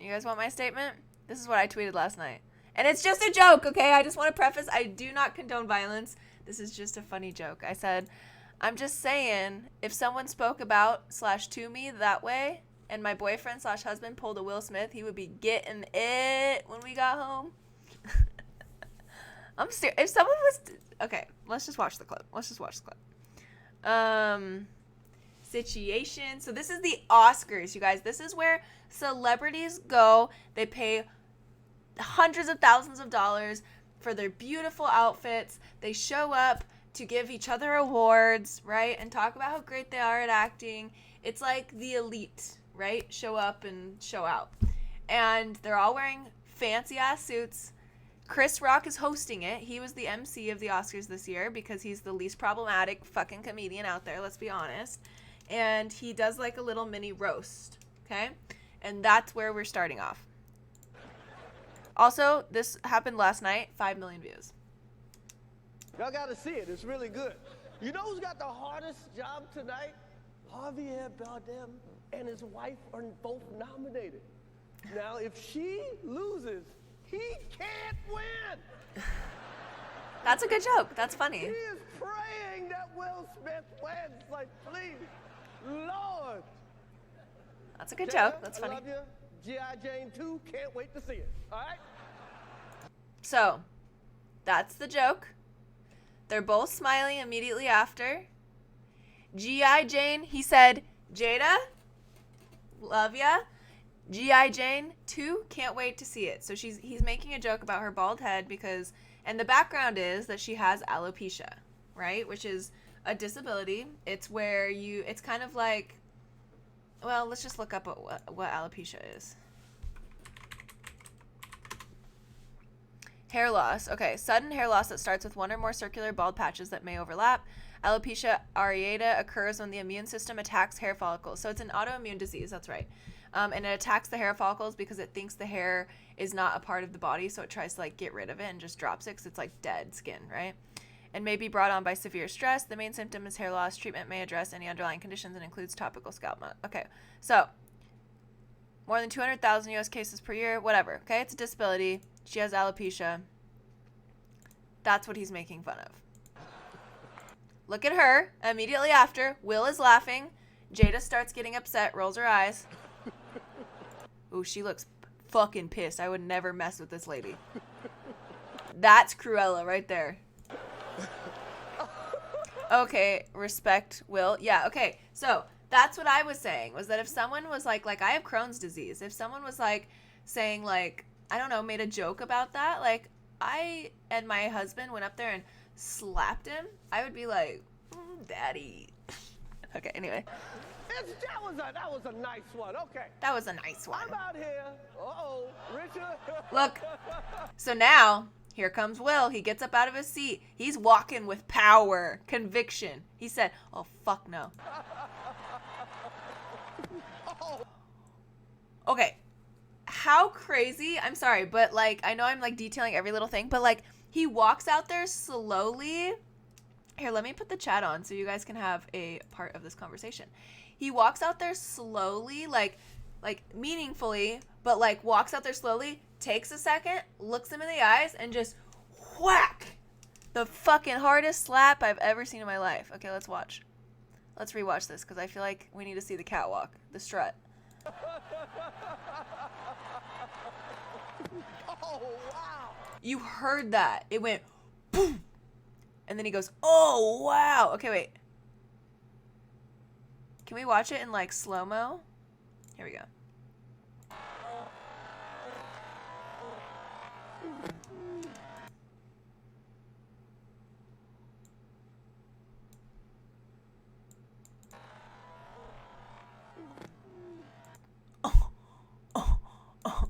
You guys want my statement? This is what I tweeted last night. And it's just a joke, okay? I just want to preface, I do not condone violence. This is just a funny joke. I said, I'm just saying, if someone spoke about / to me that way, and my boyfriend / husband pulled a Will Smith, he would be getting it when we got home. I'm serious. If someone was... Okay, let's just watch the clip. Situation. So this is the Oscars, you guys. This is where celebrities go. They pay hundreds of thousands of dollars for their beautiful outfits. They show up to give each other awards, right? And talk about how great they are at acting. It's like the elite, right? Show up and show out. And they're all wearing fancy ass suits. Chris Rock is hosting it. He was the MC of the Oscars this year because he's the least problematic fucking comedian out there, let's be honest. And he does like a little mini roast, okay? And that's where we're starting off. Also, this happened last night, 5 million views. Y'all gotta see it, it's really good. You know who's got the hardest job tonight? Javier Bardem and his wife are both nominated. Now, if she loses, he can't win. That's a good joke. That's funny. He is praying that Will Smith wins. Like, please, Lord. That's a good joke. That's funny. I love you. G.I. Jane 2, can't wait to see it. All right? So, that's the joke. They're both smiling immediately after. G.I. Jane, he said, Jada, love ya. G.I. Jane 2, can't wait to see it. So he's making a joke about her bald head because, and the background is that she has alopecia, right? Which is a disability. It's where it's kind of like, well, let's just look up what alopecia is. Hair loss. Okay, sudden hair loss that starts with one or more circular bald patches that may overlap. Alopecia areata occurs when the immune system attacks hair follicles. So it's an autoimmune disease, that's right. And it attacks the hair follicles because it thinks the hair is not a part of the body, so it tries to like get rid of it and just drops it because it's like dead skin, right? And may be brought on by severe stress. The main symptom is hair loss. Treatment may address any underlying conditions and includes topical scalp. Okay, so more than 200,000 U.S. cases per year, whatever. Okay, it's a disability. She has alopecia. That's what he's making fun of. Look at her. Immediately after, Will is laughing. Jada starts getting upset, rolls her eyes. Ooh, she looks fucking pissed. I would never mess with this lady. That's Cruella right there. Okay, respect Will. Yeah, okay. So that's what I was saying, was that if someone was like I have Crohn's disease. If someone was like saying like, I don't know, made a joke about that, like I and my husband went up there and slapped him, I would be like, daddy. Okay, anyway. That was a nice one. Okay. That was a nice one. I'm out here. Uh-oh, Richard. Look. So now, here comes Will. He gets up out of his seat. He's walking with power, conviction. He said, oh, fuck no. Okay. How crazy. I'm sorry, but like, I know I'm like detailing every little thing, but like, he walks out there slowly. Here, let me put the chat on so you guys can have a part of this conversation. He walks out there slowly, like meaningfully, but like walks out there slowly, takes a second, looks him in the eyes, and just whack! The fucking hardest slap I've ever seen in my life. Okay, let's watch. Let's rewatch this because I feel like we need to see the catwalk, the strut. Oh, wow. You heard that. It went boom. And then he goes, oh, wow. Okay, wait. Can we watch it in like slow-mo? Here we go. Oh, oh, oh.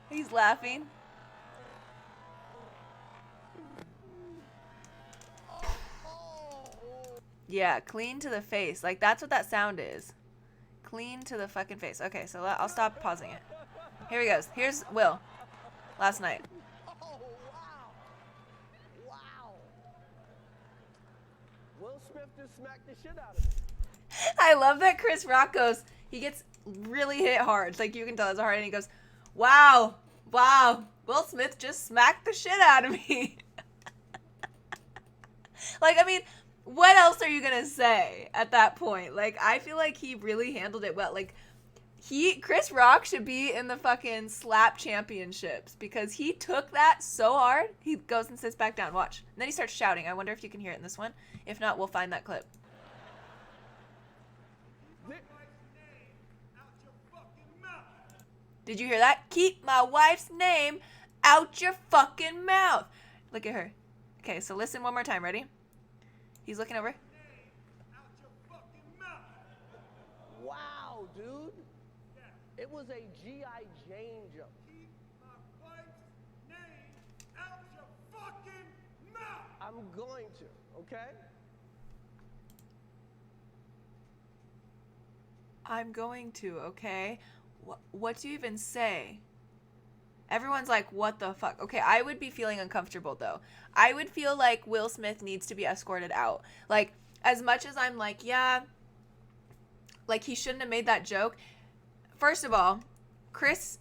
He's laughing. Yeah, clean to the face. Like, that's what that sound is. Clean to the fucking face. Okay, so I'll stop pausing it. Here he goes. Here's Will. Last night. Oh, wow. Wow. Will Smith just smacked the shit out of him. I love that Chris Rock goes, He gets really hit hard. Like, you can tell it's hard. And he goes, wow, Will Smith just smacked the shit out of me. Like, I mean, what else are you going to say at that point? Like, I feel like he really handled it well. Like, Chris Rock should be in the fucking slap championships because he took that so hard. He goes and sits back down. Watch. And then he starts shouting. I wonder if you can hear it in this one. If not, we'll find that clip. Did you hear that? Keep my wife's name out your fucking mouth. Look at her. Okay, so listen one more time. Ready? He's looking over. Wow, dude. It was a G.I. Jane jump. Keep my wife's name out your fucking mouth. I'm going to, okay? I'm going to, okay? What do you even say? Everyone's like, what the fuck? Okay, I would be feeling uncomfortable, though. I would feel like Will Smith needs to be escorted out. Like, as much as I'm like, yeah, like, he shouldn't have made that joke. First of all, Chris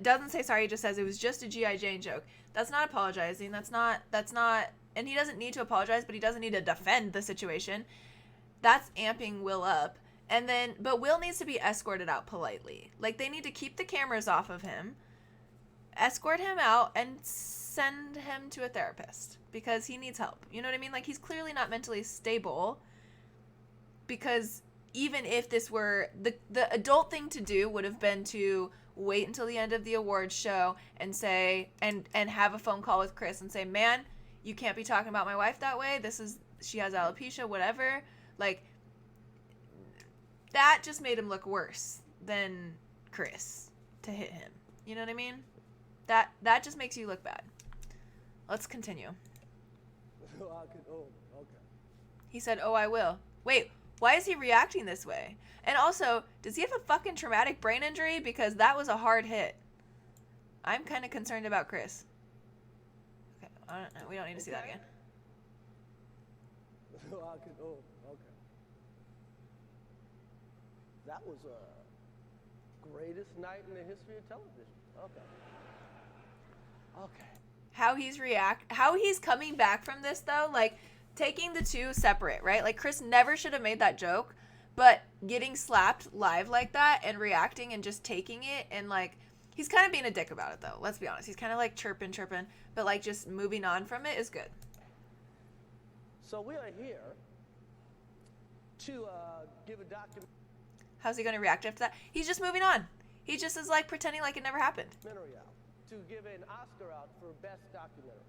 doesn't say sorry, he just says it was just a G.I. Jane joke. That's not apologizing. That's not, and he doesn't need to apologize, but he doesn't need to defend the situation. That's amping Will up. And then, but Will needs to be escorted out politely. Like, they need to keep the cameras off of him, escort him out, and send him to a therapist because he needs help. You know what I mean? Like, he's clearly not mentally stable because even if this were, the adult thing to do would have been to wait until the end of the awards show and say, and have a phone call with Chris and say, man, you can't be talking about my wife that way. She has alopecia, whatever. Like, that just made him look worse than Chris to hit him. You know what I mean? That just makes you look bad. Let's continue. Oh, okay. He said, oh, I will. Wait, why is he reacting this way? And also, does he have a fucking traumatic brain injury? Because that was a hard hit. I'm kind of concerned about Chris. Okay, we don't need to see that again. Okay. That was a greatest night in the history of television. Okay. How he's coming back from this, though, like, taking the two separate, right? Like, Chris never should have made that joke, but getting slapped live like that and reacting and just taking it and, like, he's kind of being a dick about it, though. Let's be honest. He's kind of, like, chirping, but, like, just moving on from it is good. So we are here to give a documentary How's he going to react after that? He's just moving on. He just is, like, pretending like it never happened. out to give an Oscar out for best documentary.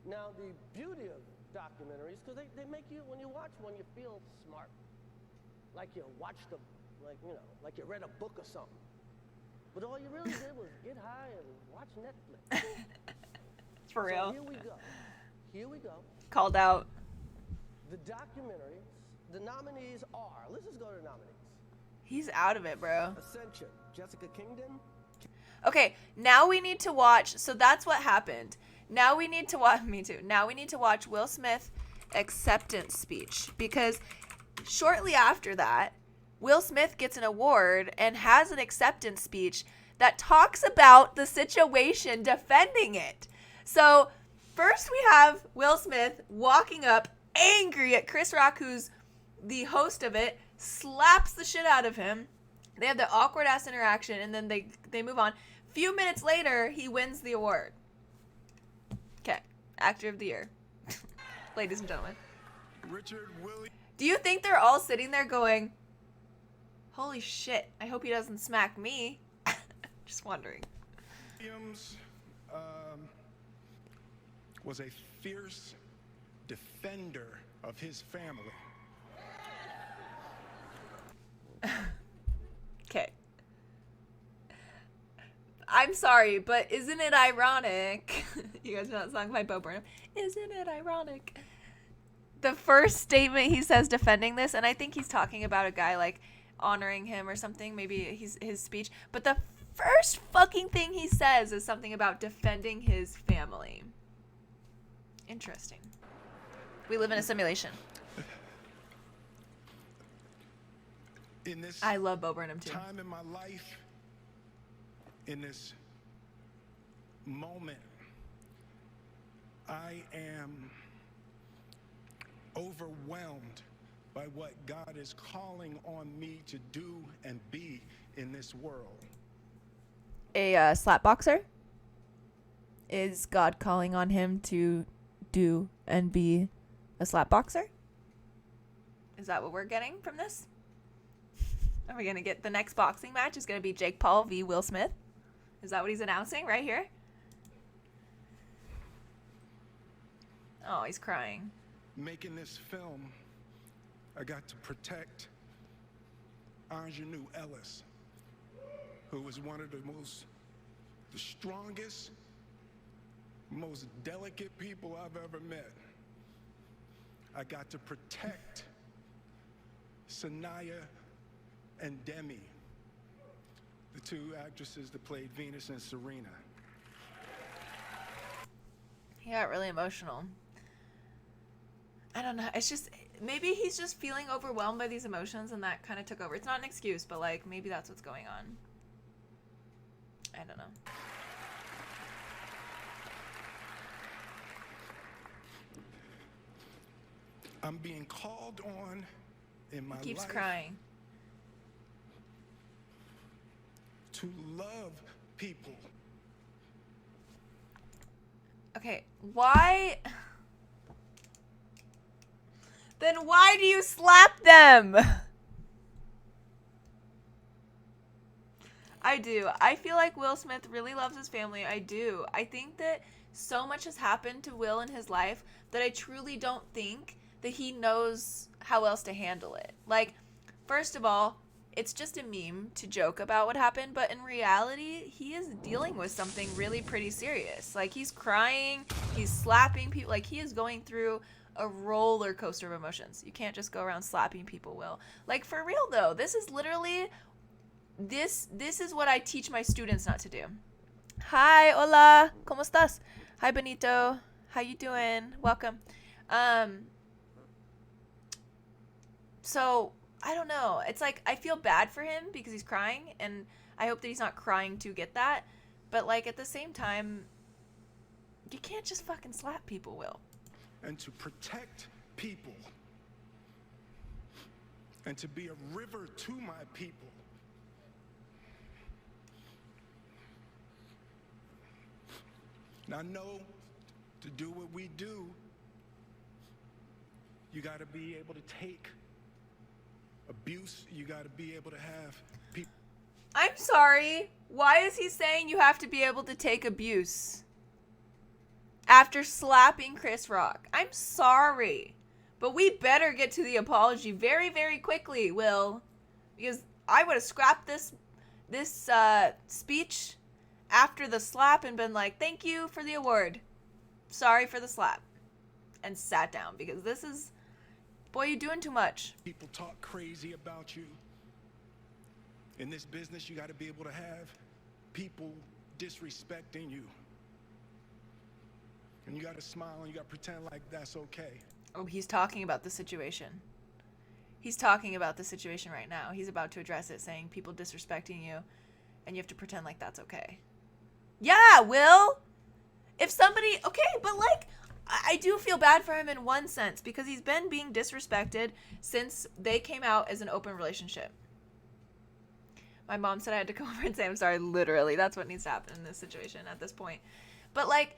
Now, the beauty of documentaries, because they make you, when you watch one, you feel smart. Like you watched them, like, you know, like you read a book or something. But all you really did was get high and watch Netflix. For real. So here we go. Called out. The documentaries, the nominees are, let's just go to the nominees. He's out of it, bro. Ascension, Jessica Kingdon. Okay, now we need to watch. So that's what happened. Now we need to watch. Me too. Now we need to watch Will Smith acceptance speech because shortly after that, Will Smith gets an award and has an acceptance speech that talks about the situation, defending it. So first we have Will Smith walking up angry at Chris Rock, who's the host of it, slaps the shit out of him. They have the awkward ass interaction and then they move on. Few minutes later, he wins the award. Okay, Actor of the Year. Ladies and gentlemen. Richard Williams. Do you think they're all sitting there going, holy shit, I hope he doesn't smack me? Just wondering. Williams was a fierce defender of his family. Okay. I'm sorry, but isn't it ironic? You guys know that song by Bo Burnham? Isn't it ironic? The first statement he says defending this, and I think he's talking about a guy, like, honoring him or something. Maybe his speech. But the first fucking thing he says is something about defending his family. Interesting. We live in a simulation. In this I love Bo Burnham too. time in my life, in this moment, I am overwhelmed by what God is calling on me to do and be in this world. A slap boxer? Is God calling on him to do and be a slap boxer? Is that what we're getting from this? Are we going to get the next boxing match is going to be Jake Paul v. Will Smith? Is that what he's announcing right here? Oh, he's crying. Making this film, I got to protect Ingenue Ellis, who was one of the strongest, most delicate people I've ever met. I got to protect Sanaya and Demi, the two actresses that played Venus and Serena. He got really emotional. I don't know. It's just, maybe he's just feeling overwhelmed by these emotions and that kind of took over. It's not an excuse, but like maybe that's what's going on. I don't know. I'm being called on in my life. He keeps crying. To love people. Okay, why? Then why do you slap them? I do. I feel like Will Smith really loves his family. I do. I think that so much has happened to Will in his life that I truly don't think that he knows how else to handle it. Like, first of all, it's just a meme to joke about what happened, but in reality, he is dealing with something really pretty serious. Like, he's crying, he's slapping people, like, he is going through a roller coaster of emotions. You can't just go around slapping people, Will. Like, for real, though, this is literally, this is what I teach my students not to do. Hi, hola, ¿cómo estás? Hi, Benito, how you doing? Welcome. So, I don't know. It's like, I feel bad for him because he's crying, and I hope that he's not crying to get that. But, like, at the same time, you can't just fucking slap people, Will. And to protect people. And to be a river to my people. Now, I know to do what we do, you got to be able to take abuse. You got to be able to have people. I'm sorry. Why is he saying you have to be able to take abuse after slapping Chris Rock? I'm sorry, but we better get to the apology very, very quickly, Will, because I would have scrapped this speech after the slap and been like, thank you for the award, sorry for the slap, and sat down, because this is, boy, you're doing too much. People talk crazy about you. In this business, you got to be able to have people disrespecting you. And you got to smile and you got to pretend like that's okay. Oh, he's talking about the situation. He's talking about the situation right now. He's about to address it, saying people disrespecting you, and you have to pretend like that's okay. Yeah, Will. If somebody, okay, but like, I do feel bad for him in one sense, because he's been being disrespected since they came out as an open relationship. My mom said I had to come over and say I'm sorry. Literally, that's what needs to happen in this situation at this point. But like,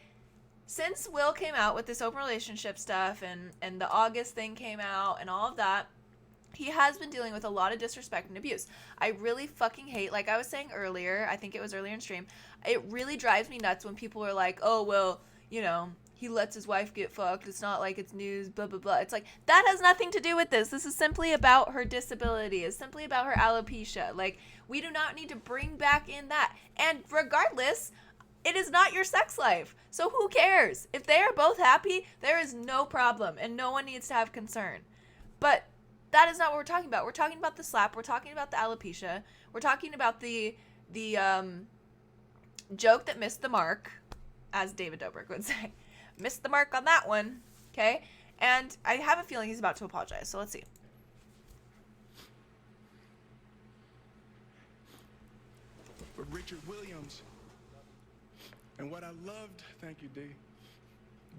since Will came out with this open relationship stuff and the August thing came out and all of that, he has been dealing with a lot of disrespect and abuse. I really fucking hate, like I was saying earlier, I think it was earlier in stream, it really drives me nuts when people are like, oh, well, you know, he lets his wife get fucked. It's not like it's news, blah, blah, blah. It's like, that has nothing to do with this. This is simply about her disability. It's simply about her alopecia. Like, we do not need to bring back in that. And regardless, it is not your sex life. So who cares? If they are both happy, there is no problem. And no one needs to have concern. But that is not what we're talking about. We're talking about the slap. We're talking about the alopecia. We're talking about the joke that missed the mark, as David Dobrik would say. Missed the mark on that one, okay? And I have a feeling he's about to apologize, so let's see. Richard Williams. And what I loved, thank you, D.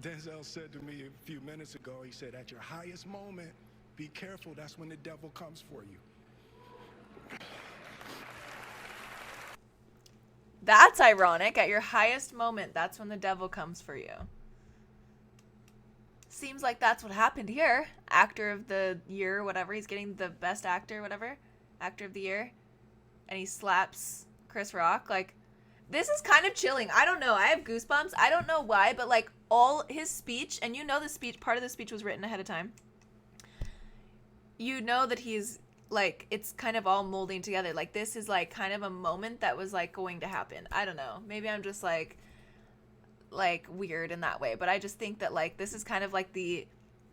Denzel said to me a few minutes ago, he said, at your highest moment, be careful, that's when the devil comes for you. That's ironic. At your highest moment, that's when the devil comes for you. Seems like that's what happened here. Actor of the year, whatever. He's getting the best actor, whatever. Actor of the year. And he slaps Chris Rock. Like, this is kind of chilling. I don't know. I have goosebumps. I don't know why, but like all his speech, and you know the speech, part of the speech was written ahead of time. You know that he's like, it's kind of all molding together. Like, this is like kind of a moment that was like going to happen. I don't know. Maybe I'm just like weird in that way, but I just think that like this is kind of like the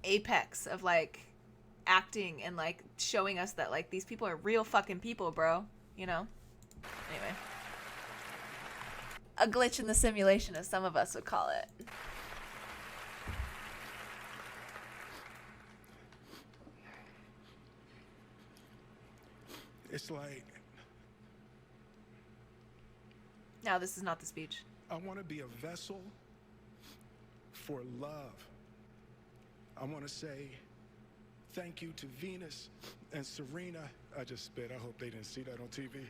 apex of like acting and like showing us that like these people are real fucking people, bro, you know. Anyway, a glitch in the simulation, as some of us would call it. It's like, Now this is not the speech. I want to be a vessel for love. I want to say thank you to Venus and Serena. I just spit. I hope they didn't see that on TV.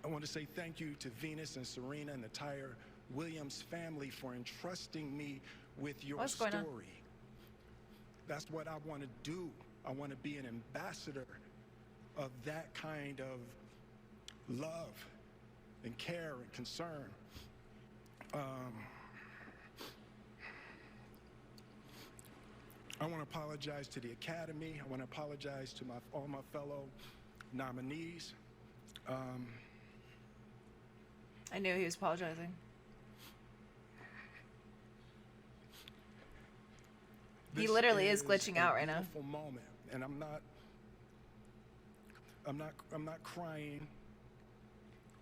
I want to say thank you to Venus and Serena and the entire Williams family for entrusting me with your What's going on? story. That's what I want to do. I want to be an ambassador of that kind of love and care and concern. I want to apologize to the Academy. I want to apologize to all my fellow nominees. I knew he was apologizing. He literally is glitching out right now. Beautiful moment, and I'm not crying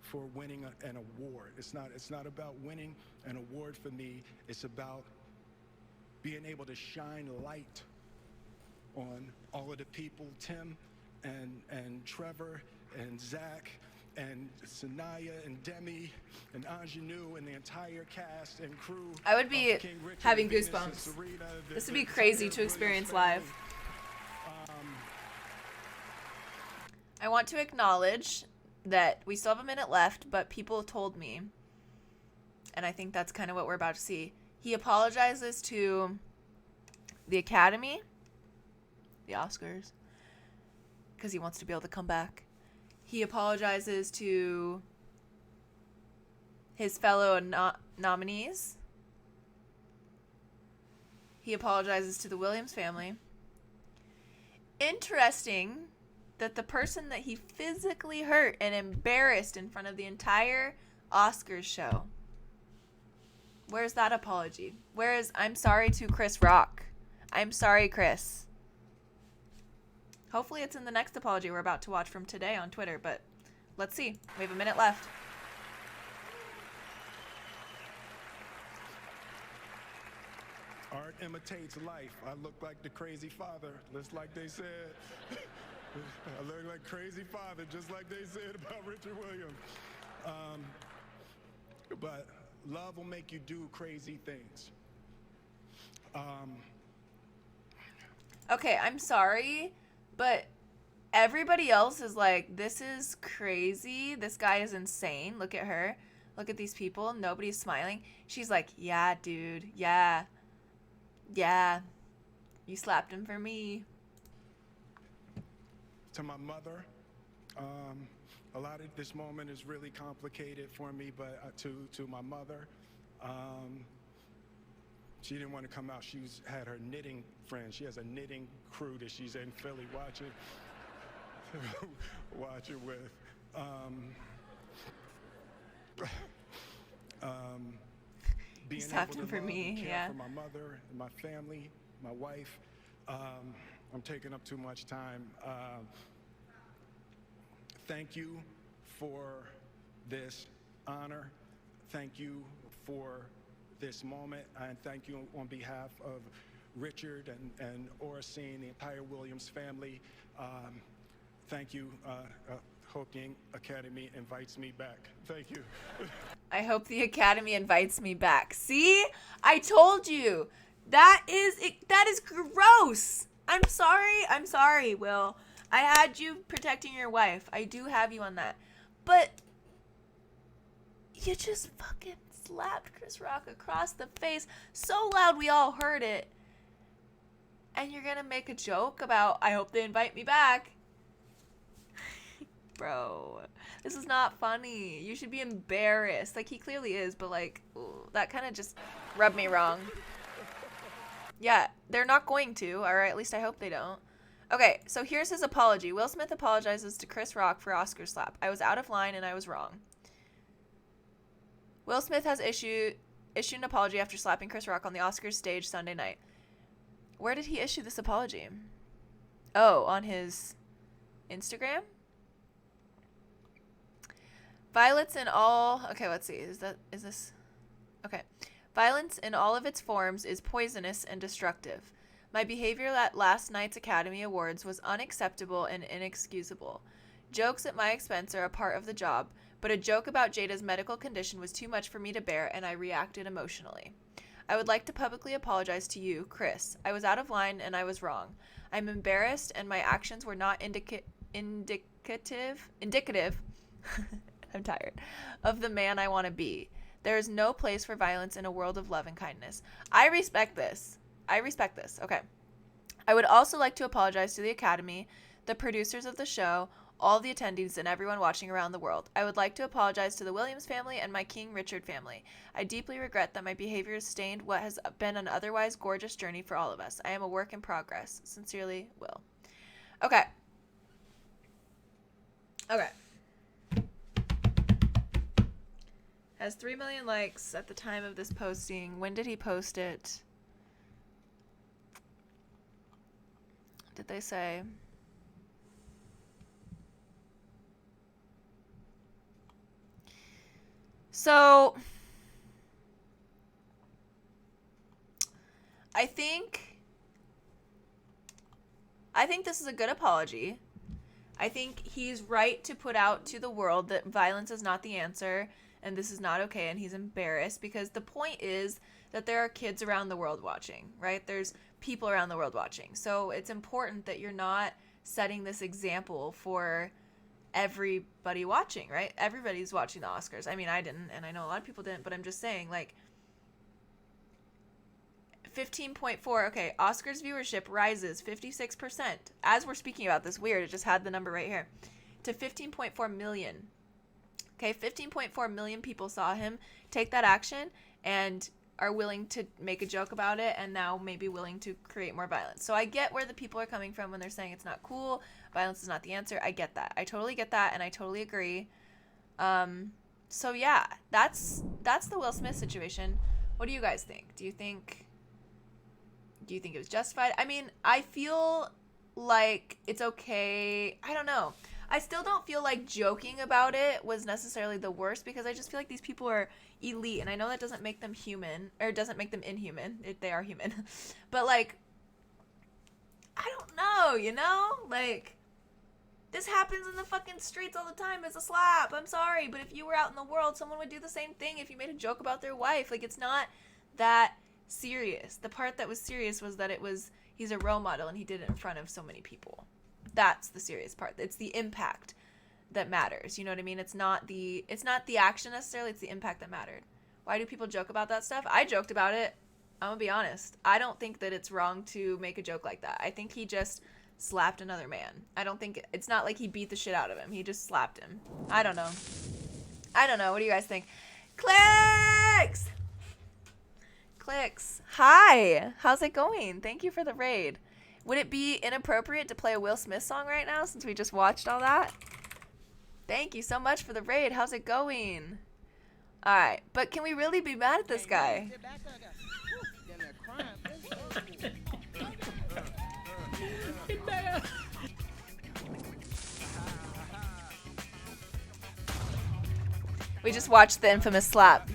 for winning an award. It's not about winning an award for me. It's about being able to shine light on all of the people, Tim and Trevor and Zach and Sanaya and Demi and Ingenue and the entire cast and crew. I would be King Richard, having Venus, goosebumps. and Serena, This would be the crazy entire to experience Williams live. family. I want to acknowledge that we still have a minute left, but people told me, and I think that's kind of what we're about to see. He apologizes to the Academy, the Oscars, because he wants to be able to come back. He apologizes to his fellow nominees. He apologizes to the Williams family. Interesting that the person that he physically hurt and embarrassed in front of the entire Oscars show, where's that apology? Where is, I'm sorry to Chris Rock? I'm sorry, Chris. Hopefully it's in the next apology we're about to watch from today on Twitter, but let's see. We have a minute left. Art imitates life. I look like the crazy father, just like they said. I look like crazy father, just like they said about Richard Williams. But love will make you do crazy things. Okay, I'm sorry, but everybody else is like, this is crazy. This guy is insane. Look at her. Look at these people. Nobody's smiling. She's like, yeah, dude. Yeah. Yeah. You slapped him for me. To my mother, a lot of this moment is really complicated for me, but to my mother, she didn't want to come out. Had her knitting friend. She has a knitting crew that she's in Philly watching with. Being slapped able him to for love me, and care yeah. for my mother, my family, my wife. I'm taking up too much time. Thank you for this honor. Thank you for this moment. And thank you on behalf of Richard and Oracene, the entire Williams family. Thank you. hope the Academy invites me back. Thank you. I hope the Academy invites me back. See? I told you. That is gross. I'm sorry, Will. I had you protecting your wife. I do have you on that. But you just fucking slapped Chris Rock across the face so loud we all heard it. And you're gonna make a joke about, I hope they invite me back. Bro, this is not funny. You should be embarrassed. Like, he clearly is, but like, ooh, that kind of just rubbed me wrong. Yeah, they're not going to, or at least I hope they don't. Okay, so here's his apology. Will Smith apologizes to Chris Rock for Oscar slap. I was out of line and I was wrong. Will Smith has issued an apology after slapping Chris Rock on the Oscars stage Sunday night. Where did he issue this apology? Oh, on his Instagram? Violence in all... Okay, let's see. Is this... Okay. Violence in all of its forms is poisonous and destructive. My behavior at last night's Academy Awards was unacceptable and inexcusable. Jokes at my expense are a part of the job, but a joke about Jada's medical condition was too much for me to bear, and I reacted emotionally. I would like to publicly apologize to you, Chris. I was out of line and I was wrong. I'm embarrassed and my actions were not indicative I'm tired, of the man I want to be. There is no place for violence in a world of love and kindness. I respect this. Okay. I would also like to apologize to the Academy, the producers of the show, all the attendees, and everyone watching around the world. I would like to apologize to the Williams family and my King Richard family. I deeply regret that my behavior has stained what has been an otherwise gorgeous journey for all of us. I am a work in progress. Sincerely, Will. Okay. Has 3 million likes at the time of this posting. When did he post it? Did they say? So, I think this is a good apology. I think he's right to put out to the world that violence is not the answer and this is not okay, and he's embarrassed because the point is that there are kids around the world watching, right? There's people around the world watching. So it's important that you're not setting this example for everybody watching, right? Everybody's watching the Oscars. I mean, I didn't, and I know a lot of people didn't, but I'm just saying, like, 15.4, okay, Oscars viewership rises 56%. As we're speaking about this, weird, it just had the number right here, to 15.4 million. Okay, 15.4 million people saw him take that action and are willing to make a joke about it and now maybe willing to create more violence. So I get where the people are coming from when they're saying it's not cool, violence is not the answer. I get that. I totally get that, and I totally agree. So yeah, that's the Will Smith situation. What do you guys think? Do you think it was justified? I mean, I feel like it's okay. I don't know. I still don't feel like joking about it was necessarily the worst because I just feel like these people are elite, and I know that doesn't make them human, or it doesn't make them inhuman. They are human. But, like, I don't know, you know? Like, this happens in the fucking streets all the time as a slap. I'm sorry, but if you were out in the world, someone would do the same thing if you made a joke about their wife. Like, it's not that serious. The part that was serious was that he's a role model and he did it in front of so many people. That's the serious part. It's the impact that matters. You know what I mean? It's not the action necessarily, it's the impact that mattered. Why do people joke about that stuff? I joked about it. I'm gonna be honest. I don't think that it's wrong to make a joke like that. I think he just slapped another man. It's not like he beat the shit out of him. He just slapped him. I don't know. What do you guys think? Clicks. Hi. How's it going? Thank you for the raid. Would it be inappropriate to play a Will Smith song right now since we just watched all that? Thank you so much for the raid. How's it going? All right, but can we really be mad at this guy? We just watched the infamous slap.